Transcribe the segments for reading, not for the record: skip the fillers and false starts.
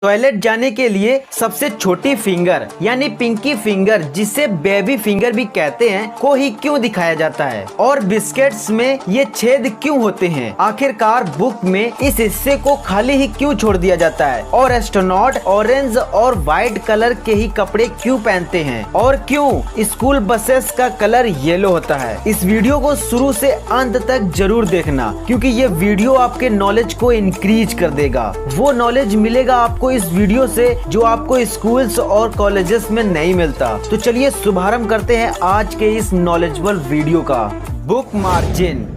Toilet जाने के लिए सबसे छोटी फिंगर यानी पिंकी फिंगर, जिसे बेबी फिंगर भी कहते हैं, को ही क्यों दिखाया जाता है और बिस्किट्स में ये छेद क्यों होते हैं? आखिरकार बुक में इस हिस्से को खाली ही क्यों छोड़ दिया जाता है? और एस्ट्रोनॉट ऑरेंज और व्हाइट कलर के ही कपड़े क्यों पहनते हैं? और क्यों स्कूल बसेस का कलर येलो होता है? इस वीडियो को शुरू से अंत तक जरूर देखना, क्योंकि ये वीडियो आपके नॉलेज को इंक्रीज कर देगा। वो नॉलेज मिलेगा आपको इस वीडियो से जो आपको स्कूल्स और कॉलेजेस में नहीं मिलता। तो चलिए शुभारंभ करते हैं आज के इस नॉलेजेबल वीडियो का। Book margin.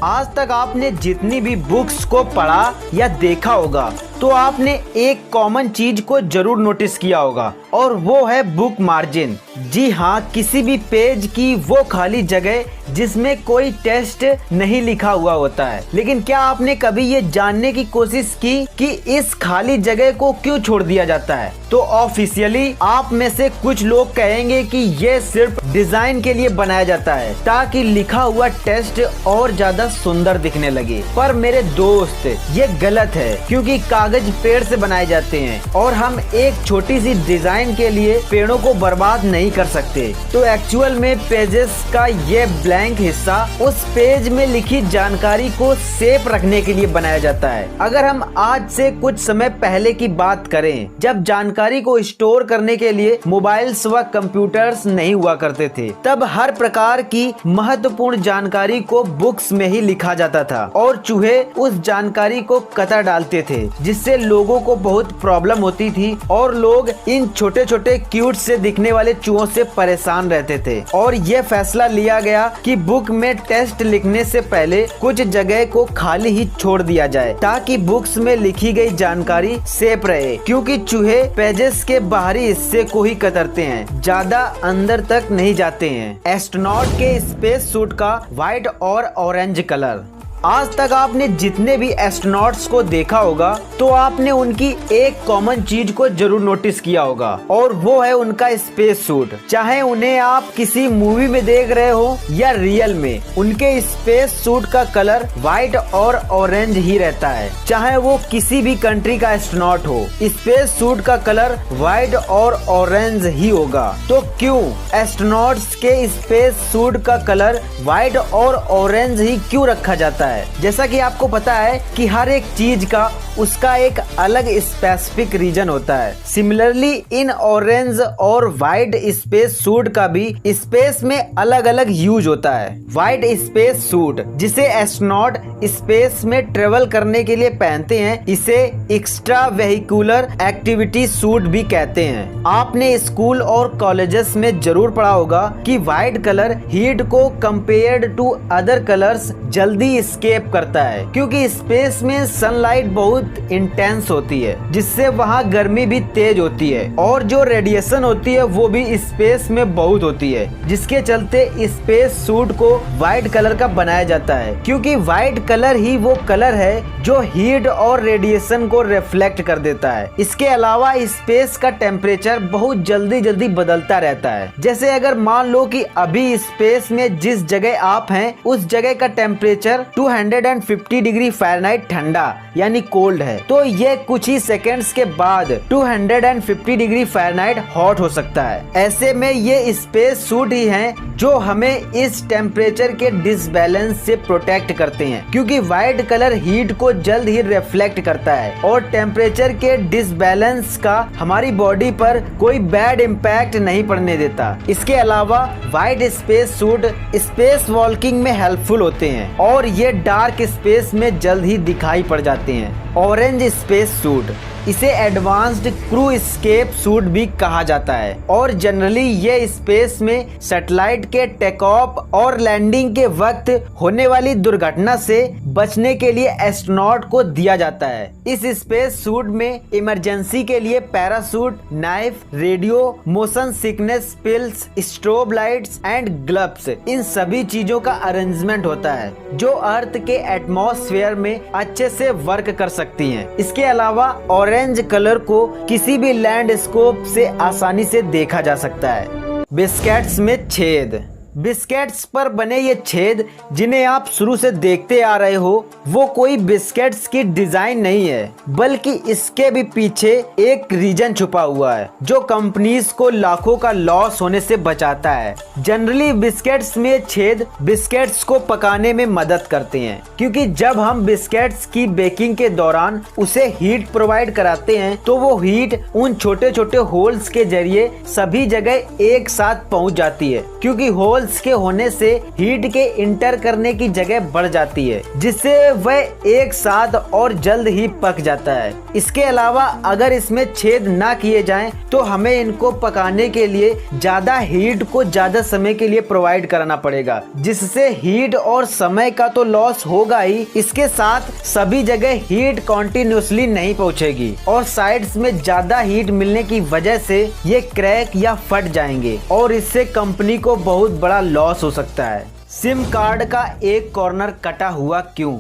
आज तक आपने जितनी भी बुक्स को पढ़ा या देखा होगा तो आपने एक कॉमन चीज को जरूर नोटिस किया होगा, और वो है बुक मार्जिन। जी हाँ, किसी भी पेज की वो खाली जगह जिसमें कोई टेस्ट नहीं लिखा हुआ होता है। लेकिन क्या आपने कभी ये जानने की कोशिश की कि इस खाली जगह को क्यों छोड़ दिया जाता है? तो ऑफिशियली आप में से कुछ लोग कहेंगे कि ये सिर्फ डिजाइन के लिए बनाया जाता है ताकि लिखा हुआ टेस्ट और ज्यादा सुंदर दिखने लगे। पर मेरे दोस्त, ये गलत है, क्योंकि कागज पेड़ से बनाए जाते हैं और हम एक छोटी सी डिजाइन के लिए पेड़ों को बर्बाद नहीं कर सकते। तो एक्चुअल में पेजेस का ये ब्लैंक हिस्सा उस पेज में लिखी जानकारी को सेफ रखने के लिए बनाया जाता है। अगर हम आज से कुछ समय पहले की बात करें, जब जानकारी को स्टोर करने के लिए मोबाइल्स व कंप्यूटर्स नहीं हुआ करते थे, तब हर प्रकार की महत्वपूर्ण जानकारी को बुक्स में ही लिखा जाता था और चूहे उस जानकारी को कतर डालते थे, जिससे लोगों को बहुत प्रॉब्लम होती थी और लोग इन छोटे छोटे क्यूट से दिखने वाले चूहों से परेशान रहते थे। और ये फैसला लिया गया कि बुक में टेस्ट लिखने से पहले कुछ जगह को खाली ही छोड़ दिया जाए ताकि बुक्स में लिखी गई जानकारी सेफ रहे, क्योंकि चूहे पेजेस के बाहरी हिस्से को ही कतरते हैं, ज्यादा अंदर तक नहीं जाते हैं। एस्ट्रोनॉट के स्पेस सूट का व्हाइट और ऑरेंज कलर। आज तक आपने जितने भी एस्ट्रोनॉट्स को देखा होगा तो आपने उनकी एक कॉमन चीज को जरूर नोटिस किया होगा, और वो है उनका स्पेस सूट। चाहे उन्हें आप किसी मूवी में देख रहे हो या रियल में, उनके स्पेस सूट का कलर व्हाइट और ऑरेंज ही रहता है। चाहे वो किसी भी कंट्री का एस्ट्रोनॉट हो, स्पेस सूट का कलर व्हाइट और ऑरेंज ही होगा। तो क्यों एस्ट्रोनॉट्स के स्पेस सूट का कलर व्हाइट और ऑरेंज ही क्यों रखा जाता है? जैसा कि आपको पता है कि हर एक चीज का उसका एक अलग स्पेसिफिक रीजन होता है। सिमिलरली इन ऑरेंज और व्हाइट स्पेस सूट का भी स्पेस में अलग अलग यूज होता है। व्हाइट स्पेस सूट, जिसे एस्ट्रोनॉट स्पेस में ट्रेवल करने के लिए पहनते हैं, इसे एक्स्ट्रा वेहिकुलर एक्टिविटी सूट भी कहते हैं। आपने स्कूल और कॉलेजेस में जरूर पढ़ा होगा कि व्हाइट कलर हीट को कंपेयर्ड टू अदर कलर्स जल्दी एस्केप करता है, क्योंकि स्पेस में सनलाइट बहुत इंटेंस होती है, जिससे वहाँ गर्मी भी तेज होती है, और जो रेडिएशन होती है वो भी स्पेस में बहुत होती है, जिसके चलते स्पेस सूट को व्हाइट कलर का बनाया जाता है, क्योंकि व्हाइट कलर ही वो कलर है जो हीट और रेडिएशन को रिफ्लेक्ट कर देता है। इसके अलावा स्पेस का टेम्परेचर बहुत जल्दी जल्दी बदलता रहता है। जैसे अगर मान लो कि अभी स्पेस में जिस जगह आप हैं उस जगह का टेम्परेचर 250 डिग्री फ़ारेनहाइट ठंडा यानी कोल्ड है, तो ये कुछ ही सेकेंड्स के बाद 250 डिग्री फ़ारेनहाइट हॉट हो सकता है। ऐसे में ये स्पेस सूट ही हैं जो हमें इस टेम्परेचर के डिसबैलेंस से प्रोटेक्ट करते हैं, क्योंकि व्हाइट कलर हीट को जल्द ही रिफ्लेक्ट करता है और टेम्परेचर के डिसबैलेंस का हमारी बॉडी पर कोई बैड इम्पैक्ट नहीं पड़ने देता। इसके अलावा white space suit space walking में हेल्पफुल होते हैं और ये डार्क स्पेस में जल्द ही दिखाई पड़ जाते हैं। ऑरेंज स्पेस सूट, इसे एडवांस्ड क्रू एस्केप सूट भी कहा जाता है, और जनरली ये स्पेस में सैटेलाइट के टेक ऑफ और लैंडिंग के वक्त होने वाली दुर्घटना से बचने के लिए एस्ट्रोनॉट को दिया जाता है। इस स्पेस सूट में इमरजेंसी के लिए parachute, knife, radio, motion sickness pills, strobe lights and gloves, इन सभी चीजों का अरेंजमेंट होता है जो अर्थ के एटमॉस्फेयर में अच्छे से वर्क कर सकती हैं। इसके अलावा ऑरेंज कलर को किसी भी लैंडस्केप से आसानी से देखा जा सकता है। बिस्किट्स में छेद। बिस्किट्स पर बने ये छेद जिन्हें आप शुरू से देखते आ रहे हो वो कोई बिस्किट्स की डिजाइन नहीं है, बल्कि इसके भी पीछे एक रीजन छुपा हुआ है जो कंपनीज को लाखों का लॉस होने से बचाता है। जनरली बिस्किट्स में छेद बिस्किट्स को पकाने में मदद करते हैं, क्योंकि जब हम बिस्किट्स की बेकिंग के दौरान उसे हीट प्रोवाइड कराते हैं तो वो हीट उन छोटे छोटे होल्स के जरिए सभी जगह एक साथ पहुंच जाती है, क्योंकि होल्स के होने से हीट के इंटर करने की जगह बढ़ जाती है, जिससे वह एक साथ और जल्द ही पक जाता है। इसके अलावा अगर इसमें छेद ना किए जाएं तो हमें इनको पकाने के लिए ज्यादा हीट को ज्यादा समय के लिए प्रोवाइड करना पड़ेगा, जिससे हीट और समय का तो लॉस होगा ही, इसके साथ सभी जगह हीट कॉन्टिन्यूसली नहीं पहुंचेगी और साइड्स में ज्यादा हीट मिलने की वजह से ये क्रैक या फट जाएंगे और इससे कंपनी को बहुत बड़ा लॉस हो सकता है। सिम कार्ड का एक कॉर्नर कटा हुआ क्यों?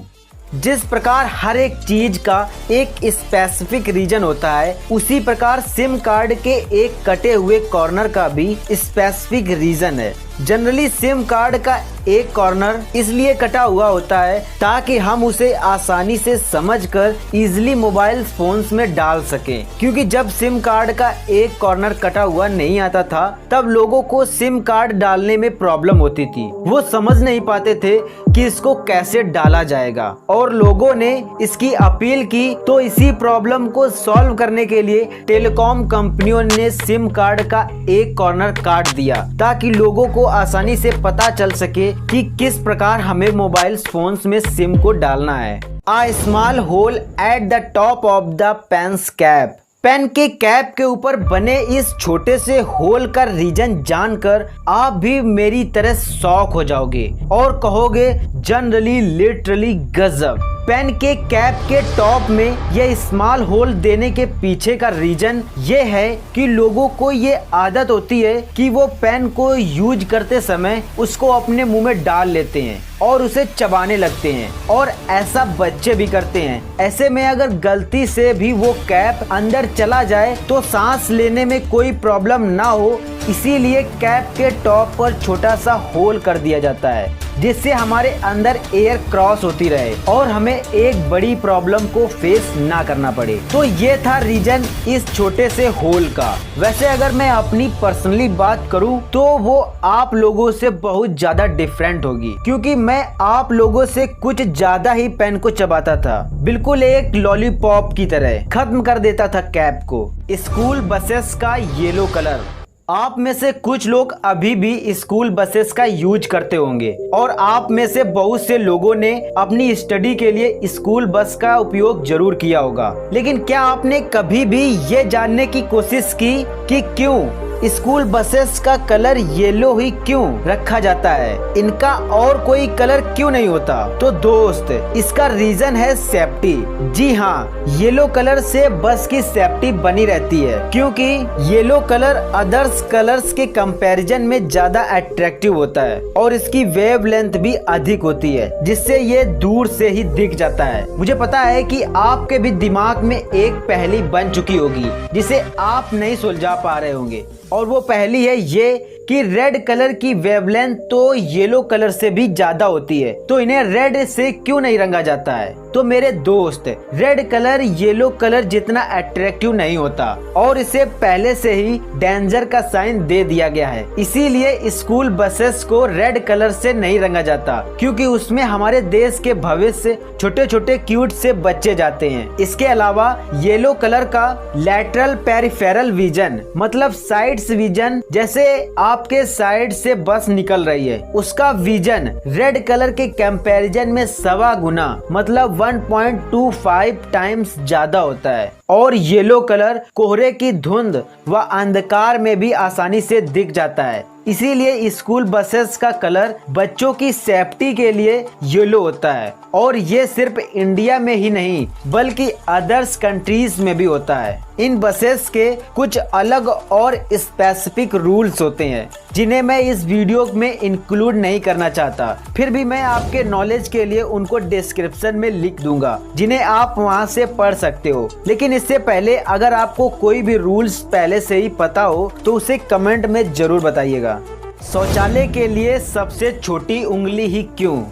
जिस प्रकार हर एक चीज का एक स्पेसिफिक रीजन होता है, उसी प्रकार सिम कार्ड के एक कटे हुए कॉर्नर का भी स्पेसिफिक रीजन है। जनरली सिम कार्ड का एक कॉर्नर इसलिए कटा हुआ होता है ताकि हम उसे आसानी से समझकर इजीली मोबाइल फोन्स में डाल सकें, क्योंकि जब सिम कार्ड का एक कॉर्नर कटा हुआ नहीं आता था तब लोगों को सिम कार्ड डालने में प्रॉब्लम होती थी। वो समझ नहीं पाते थे कि इसको कैसे डाला जाएगा और लोगों ने इसकी अपील की, तो इसी प्रॉब्लम को सॉल्व करने के लिए टेलीकॉम कंपनियों ने सिम कार्ड का एक कॉर्नर काट दिया ताकि लोगों को आसानी से पता चल सके कि किस प्रकार हमें मोबाइल फोन्स में सिम को डालना है। A small hole at the top of the pen's cap। Pen के कैप के ऊपर बने इस छोटे से होल का रीजन जानकर आप भी मेरी तरह शॉक हो जाओगे और कहोगे जनरली लिटरली गजब। पेन के कैप के टॉप में यह स्मॉल होल देने के पीछे का रीजन ये है कि लोगों को ये आदत होती है कि वो पेन को यूज करते समय उसको अपने मुंह में डाल लेते हैं और उसे चबाने लगते हैं, और ऐसा बच्चे भी करते हैं। ऐसे में अगर गलती से भी वो कैप अंदर चला जाए तो सांस लेने में कोई प्रॉब्लम ना हो, इसीलिए कैप के टॉप पर छोटा सा होल कर दिया जाता है, जिससे हमारे अंदर एयर क्रॉस होती रहे और हमें एक बड़ी प्रॉब्लम को फेस ना करना पड़े। तो ये था रीजन इस छोटे से होल का। वैसे अगर मैं अपनी पर्सनली बात करूं तो वो आप लोगों से बहुत ज्यादा डिफरेंट होगी, क्योंकि मैं आप लोगों से कुछ ज्यादा ही पेन को चबाता था, बिल्कुल एक लॉलीपॉप की तरह खत्म कर देता था कैप को। स्कूल बसेस का येलो कलर। आप में से कुछ लोग अभी भी स्कूल बसेस का यूज करते होंगे और आप में से बहुत से लोगों ने अपनी स्टडी के लिए स्कूल बस का उपयोग जरूर किया होगा। लेकिन क्या आपने कभी भी ये जानने की कोशिश की कि क्यों स्कूल बसेस का कलर येलो ही क्यों रखा जाता है, इनका और कोई कलर क्यों नहीं होता? तो दोस्त, इसका रीजन है सेफ्टी। जी हाँ, येलो कलर से बस की सेफ्टी बनी रहती है, क्योंकि येलो कलर अदर्स कलर्स के कंपैरिजन में ज्यादा अट्रैक्टिव होता है और इसकी वेवलेंथ भी अधिक होती है, जिससे ये दूर से ही दिख जाता है। मुझे पता है कि आपके भी दिमाग में एक पहेली बन चुकी होगी जिसे आप नहीं सुलझा पा रहे होंगे, और वो पहेली है ये कि रेड कलर की वेवलेंथ तो येलो कलर से भी ज्यादा होती है, तो इन्हें रेड से क्यों नहीं रंगा जाता है? तो मेरे दोस्त, रेड कलर येलो कलर जितना अट्रैक्टिव नहीं होता और इसे पहले से ही डेंजर का साइन दे दिया गया है। इसीलिए स्कूल बसेस को रेड कलर से नहीं रंगा जाता, क्योंकि उसमें हमारे देश के भविष्य छोटे छोटे क्यूट से बच्चे जाते हैं। इसके अलावा येलो कलर का लैटरल पेरिफेरल विजन, मतलब साइड्स विजन, जैसे आपके साइड से बस निकल रही है, उसका विजन रेड कलर के कंपैरिजन में 1.25 गुना, मतलब 1.25 टाइम्स ज्यादा होता है। और येलो कलर कोहरे की धुंध व अंधकार में भी आसानी से दिख जाता है। इसीलिए स्कूल बसेस का कलर बच्चों की सेफ्टी के लिए येलो होता है, और ये सिर्फ इंडिया में ही नहीं बल्कि अदर्स कंट्रीज में भी होता है। इन बसेस के कुछ अलग और स्पेसिफिक रूल्स होते हैं जिन्हें मैं इस वीडियो में इंक्लूड नहीं करना चाहता, फिर भी मैं आपके नॉलेज के लिए उनको डिस्क्रिप्शन में लिख दूंगा, जिन्हें आप वहां से पढ़ सकते हो। लेकिन इससे पहले अगर आपको कोई भी रूल्स पहले से ही पता हो तो उसे कमेंट में जरूर बताइएगा। शौचालय के लिए सबसे छोटी उंगली ही क्यों?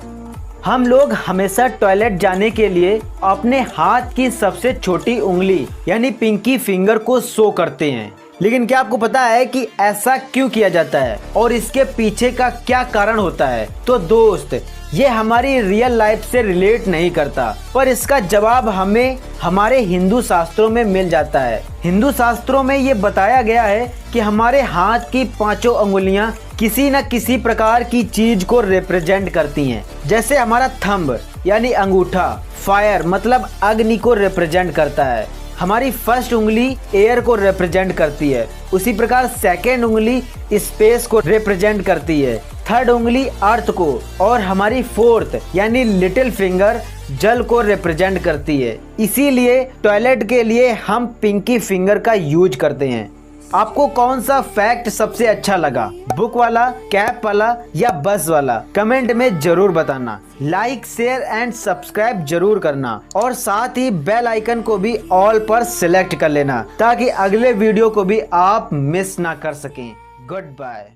हम लोग हमेशा टॉयलेट जाने के लिए अपने हाथ की सबसे छोटी उंगली यानी पिंकी फिंगर को शो करते हैं, लेकिन क्या आपको पता है कि ऐसा क्यों किया जाता है और इसके पीछे का क्या कारण होता है? तो दोस्त, ये हमारी रियल लाइफ से रिलेट नहीं करता, पर इसका जवाब हमें हमारे हिंदू शास्त्रों में मिल जाता है। हिंदू शास्त्रों में ये बताया गया है कि हमारे हाथ की 5 अंगुलियां किसी न किसी प्रकार की चीज को रिप्रेजेंट करती हैं। जैसे हमारा थंब यानी अंगूठा फायर मतलब अग्नि को रिप्रेजेंट करता है, हमारी फर्स्ट उंगली एयर को रिप्रेजेंट करती है, उसी प्रकार सेकेंड उंगली स्पेस को रिप्रेजेंट करती है, थर्ड उंगली अर्थ को, और हमारी फोर्थ यानी लिटिल फिंगर जल को रिप्रेजेंट करती है। इसीलिए टॉयलेट के लिए हम पिंकी फिंगर का यूज करते हैं। आपको कौन सा फैक्ट सबसे अच्छा लगा, बुक वाला, कैप वाला या बस वाला? कमेंट में जरूर बताना। लाइक, शेयर एंड सब्सक्राइब जरूर करना और साथ ही बेल आइकन को भी ऑल पर सिलेक्ट कर लेना ताकि अगले वीडियो को भी आप मिस ना कर सकें। Good bye.